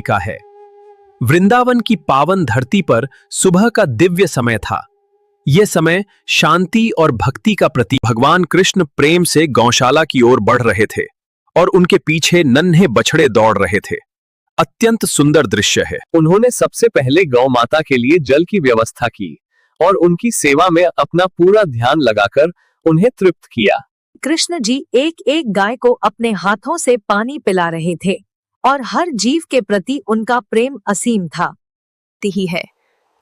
लिखा है। वृंदावन की पावन धरती पर सुबह का दिव्य समय था। यह समय शांति और भक्ति का प्रतीक। भगवान कृष्ण प्रेम से गौशाला की ओर बढ़ रहे थे और उनके पीछे नन्हे बछड़े दौड़ रहे थे। अत्यंत सुंदर दृश्य है। उन्होंने सबसे पहले गौ माता के लिए जल की व्यवस्था की और उनकी सेवा में अपना पूरा ध्यान लगाकर उन्हें तृप्त किया। कृष्ण जी एक एक गाय को अपने हाथों से पानी पिला रहे थे और हर जीव के प्रति उनका प्रेम असीम था। ही है,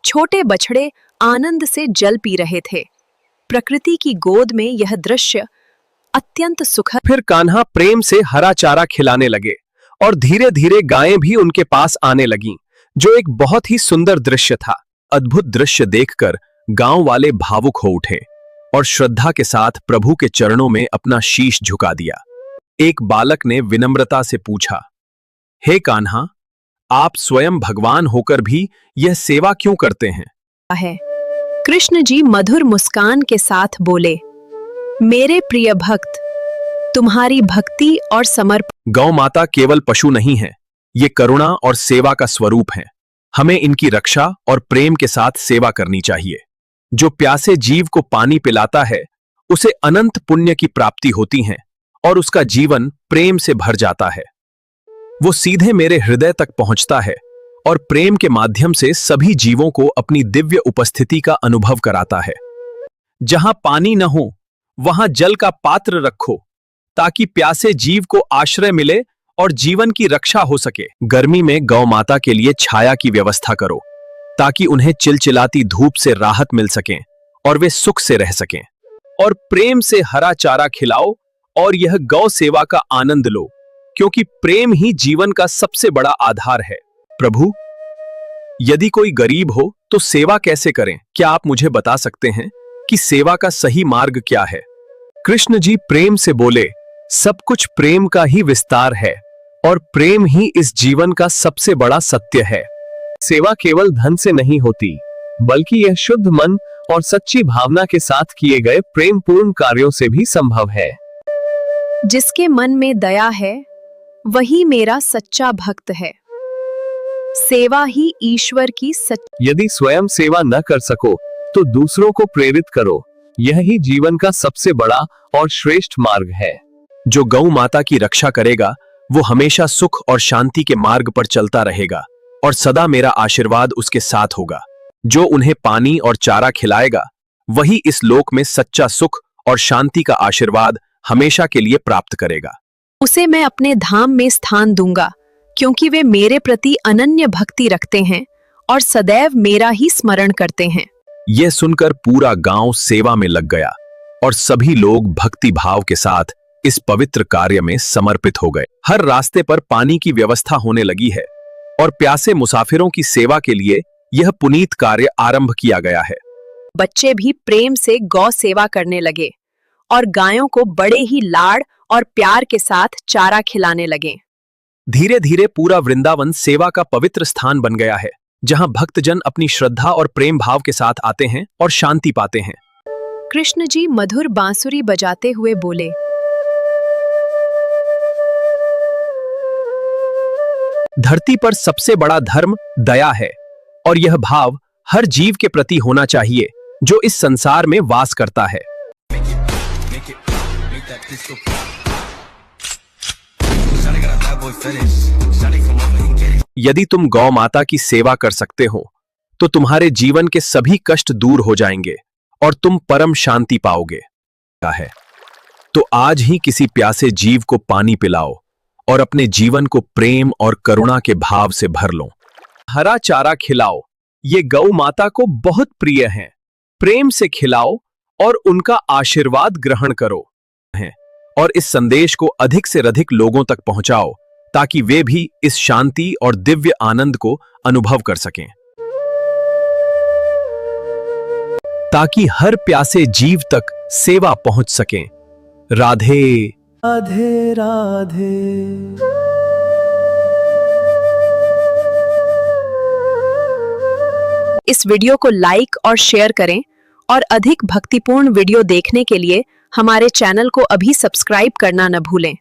छोटे बछड़े आनंद से जल पी रहे थे। प्रकृति की गोद में यह दृश्य अत्यंत सुखद। फिर कान्हा प्रेम से हरा चारा खिलाने लगे और धीरे धीरे गायें भी उनके पास आने लगीं, जो एक बहुत ही सुंदर दृश्य था। अद्भुत दृश्य देखकर गांव वाले भावुक हो उठे और श्रद्धा के साथ प्रभु के चरणों में अपना शीश झुका दिया। एक बालक ने विनम्रता से पूछा, हे कान्हा, आप स्वयं भगवान होकर भी यह सेवा क्यों करते हैं? कृष्ण जी मधुर मुस्कान के साथ बोले, मेरे प्रिय भक्त, तुम्हारी भक्ति और समर्पण। गौ माता केवल पशु नहीं है, ये करुणा और सेवा का स्वरूप है। हमें इनकी रक्षा और प्रेम के साथ सेवा करनी चाहिए। जो प्यासे जीव को पानी पिलाता है, उसे अनंत पुण्य की प्राप्ति होती है और उसका जीवन प्रेम से भर जाता है। वो सीधे मेरे हृदय तक पहुंचता है और प्रेम के माध्यम से सभी जीवों को अपनी दिव्य उपस्थिति का अनुभव कराता है। जहां पानी न हो, वहां जल का पात्र रखो, ताकि प्यासे जीव को आश्रय मिले और जीवन की रक्षा हो सके। गर्मी में गौ माता के लिए छाया की व्यवस्था करो, ताकि उन्हें चिलचिलाती धूप से राहत मिल सके और वे सुख से रह सकें। और प्रेम से हरा चारा खिलाओ और यह गौ सेवा का आनंद लो, क्योंकि प्रेम ही जीवन का सबसे बड़ा आधार है। प्रभु, यदि कोई गरीब हो तो सेवा कैसे करें? क्या आप मुझे बता सकते हैं कि सेवा का सही मार्ग क्या है? कृष्ण जी प्रेम से बोले, सब कुछ प्रेम का ही विस्तार है और प्रेम ही इस जीवन का सबसे बड़ा सत्य है। सेवा केवल धन से नहीं होती, बल्कि यह शुद्ध मन और सच्ची भावना के साथ किए गए प्रेमपूर्ण कार्यों से भी संभव है। जिसके मन में दया है, वही मेरा सच्चा भक्त है। सेवा ही ईश्वर की यदि स्वयं सेवा न कर सको तो दूसरों को प्रेरित करो। यह ही जीवन का सबसे बड़ा और श्रेष्ठ मार्ग है। जो गौ माता की रक्षा करेगा, वो हमेशा सुख और शांति के मार्ग पर चलता रहेगा और सदा मेरा आशीर्वाद उसके साथ होगा। जो उन्हें पानी और चारा खिलाएगा, वही इस लोक में सच्चा सुख और शांति का आशीर्वाद हमेशा के लिए प्राप्त करेगा। उसे मैं अपने धाम में स्थान दूंगा, क्योंकि वे मेरे प्रति अनन्य भक्ति रखते हैं और सदैव मेरा ही स्मरण करते हैं। यह सुनकर पूरा गांव सेवा में लग गया और सभी लोग भक्ति भाव के साथ इस पवित्र कार्य में समर्पित हो गए। हर रास्ते पर पानी की व्यवस्था होने लगी है और प्यासे मुसाफिरों की सेवा के लिए यह पुनीत कार्य आरंभ किया गया है। बच्चे भी प्रेम से गौ सेवा करने लगे और गायों को बड़े ही लाड़ और प्यार के साथ चारा खिलाने लगे। धीरे धीरे पूरा वृंदावन सेवा का पवित्र स्थान बन गया है, जहां भक्तजन अपनी श्रद्धा और प्रेम भाव के साथ आते हैं और शांति पाते हैं। कृष्ण जी मधुर बांसुरी बजाते हुए बोले, धरती पर सबसे बड़ा धर्म दया है और यह भाव हर जीव के प्रति होना चाहिए जो इस संसार में वास करता है। यदि तुम गौ माता की सेवा कर सकते हो तो तुम्हारे जीवन के सभी कष्ट दूर हो जाएंगे और तुम परम शांति पाओगे। तो आज ही किसी प्यासे जीव को पानी पिलाओ और अपने जीवन को प्रेम और करुणा के भाव से भर लो। हरा चारा खिलाओ, ये गौ माता को बहुत प्रिय है। प्रेम से खिलाओ और उनका आशीर्वाद ग्रहण करो और इस संदेश को अधिक से अधिक लोगों तक पहुंचाओ, ताकि वे भी इस शांति और दिव्य आनंद को अनुभव कर सकें, ताकि हर प्यासे जीव तक सेवा पहुंच सके। राधे राधे राधे। इस वीडियो को लाइक और शेयर करें और अधिक भक्तिपूर्ण वीडियो देखने के लिए हमारे चैनल को अभी सब्सक्राइब करना न भूलें।